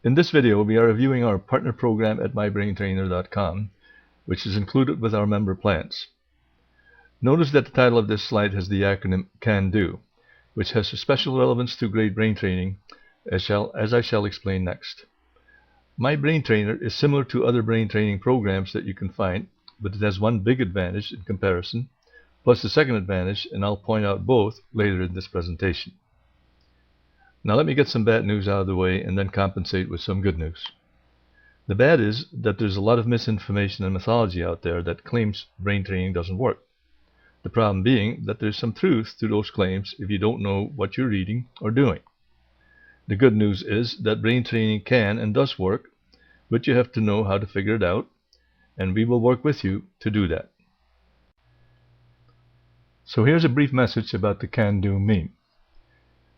In this video, we are reviewing our partner program at MyBrainTrainer.com, which is included with our member plans. Notice that the title of this slide has the acronym KANDO, which has a special relevance to great brain training, as I shall explain next. MyBrainTrainer is similar to other brain training programs that you can find, but it has one big advantage in comparison, plus the second advantage, and I'll point out both later in this presentation. Now let me get some bad news out of the way and then compensate with some good news. The bad is that there's a lot of misinformation and mythology out there that claims brain training doesn't work. The problem being that there's some truth to those claims if you don't know what you're reading or doing. The good news is that brain training can and does work, but you have to know how to figure it out, and we will work with you to do that. So here's a brief message about the KANDO meme.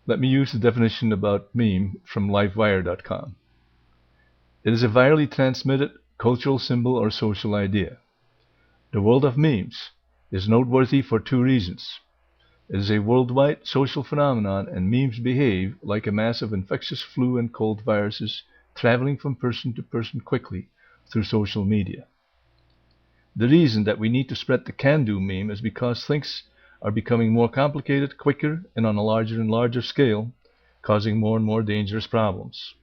Let me use the definition about meme from livewire.com. It is a virally transmitted cultural symbol or social idea. The world of memes is noteworthy for two reasons. It is a worldwide social phenomenon, and memes behave like a mass of infectious flu and cold viruses traveling from person to person quickly through social media. The reason that we need to spread the KANDO meme is because things are becoming more complicated, quicker, and on a larger and larger scale, causing more and more dangerous problems.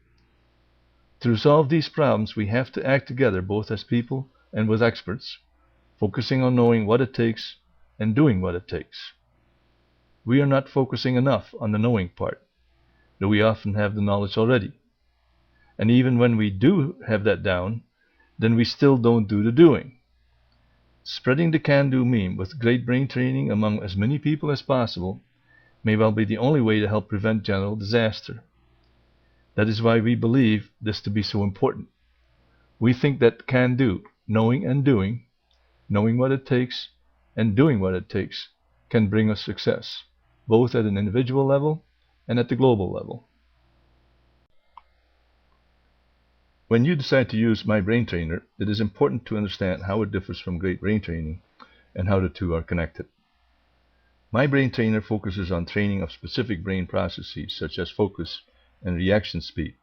To resolve these problems, we have to act together both as people and with experts, focusing on knowing what it takes and doing what it takes. We are not focusing enough on the knowing part, though we often have the knowledge already. And even when we do have that down, then we still don't do the doing. Spreading the KANDO meme with great brain training among as many people as possible may well be the only way to help prevent general disaster. That is why we believe this to be so important. We think that KANDO, knowing and doing, knowing what it takes and doing what it takes, can bring us success, both at an individual level and at the global level. When you decide to use MyBrainTrainer, it is important to understand how it differs from great brain training and how the two are connected. MyBrainTrainer focuses on training of specific brain processes such as focus and reaction speed,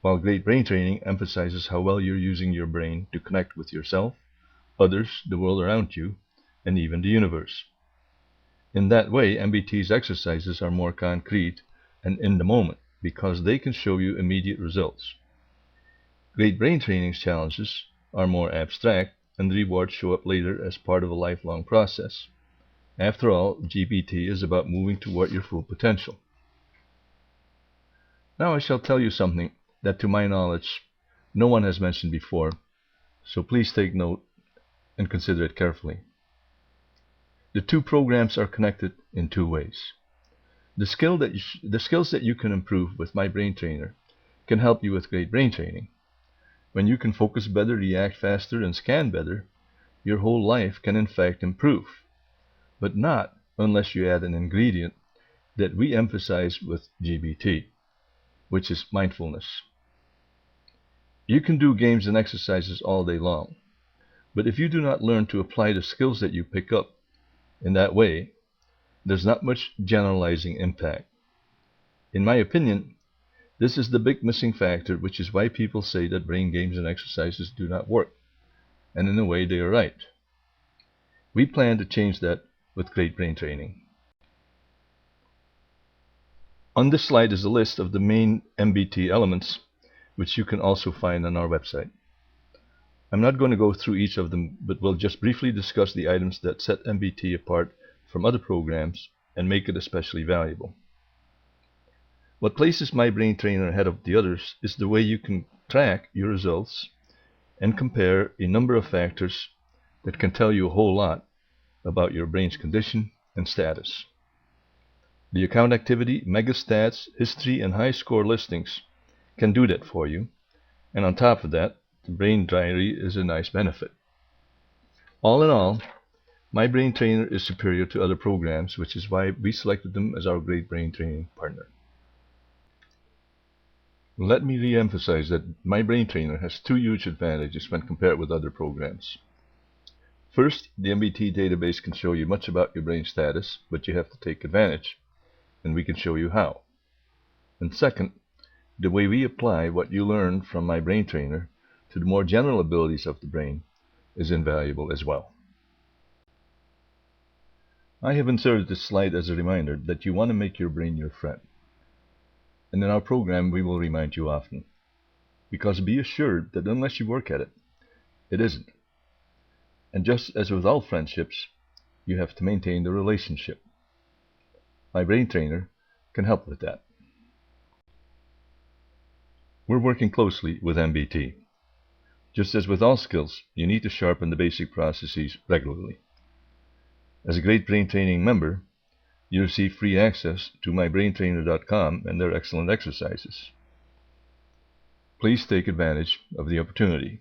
while great brain training emphasizes how well you're using your brain to connect with yourself, others, the world around you, and even the universe. In that way, MBT's exercises are more concrete and in the moment because they can show you immediate results. Great brain training's challenges are more abstract, and the rewards show up later as part of a lifelong process. After all, GPT is about moving toward your full potential. Now I shall tell you something that, to my knowledge, no one has mentioned before, so please take note and consider it carefully. The two programs are connected in two ways. The skills that you can improve with MyBrainTrainer can help you with great brain training. When you can focus better, react faster, and scan better, your whole life can in fact improve. But not unless you add an ingredient that we emphasize with GBT, which is mindfulness. You can do games and exercises all day long, but if you do not learn to apply the skills that you pick up in that way, there's not much generalizing impact. In my opinion, this is the big missing factor, which is why people say that brain games and exercises do not work, and in a way they are right. We plan to change that with great brain training. On this slide is a list of the main MBT elements, which you can also find on our website. I'm not going to go through each of them, but will just briefly discuss the items that set MBT apart from other programs and make it especially valuable. What places MyBrainTrainer ahead of the others is the way you can track your results and compare a number of factors that can tell you a whole lot about your brain's condition and status. The account activity, megastats, history, and high score listings can do that for you, and on top of that, the brain diary is a nice benefit. All in all, MyBrainTrainer is superior to other programs, which is why we selected them as our great brain training partner. Let me re-emphasize that MyBrainTrainer has two huge advantages when compared with other programs. First, the MBT database can show you much about your brain status, but you have to take advantage, and we can show you how. And second, the way we apply what you learn from MyBrainTrainer to the more general abilities of the brain is invaluable as well. I have inserted this slide as a reminder that you want to make your brain your friend. And in our program we will remind you often. Because be assured that unless you work at it, it isn't. And just as with all friendships, you have to maintain the relationship. MyBrainTrainer can help with that. We're working closely with MBT. Just as with all skills, you need to sharpen the basic processes regularly. As a Great Brain Training member, you receive free access to MyBrainTrainer.com and their excellent exercises. Please take advantage of the opportunity.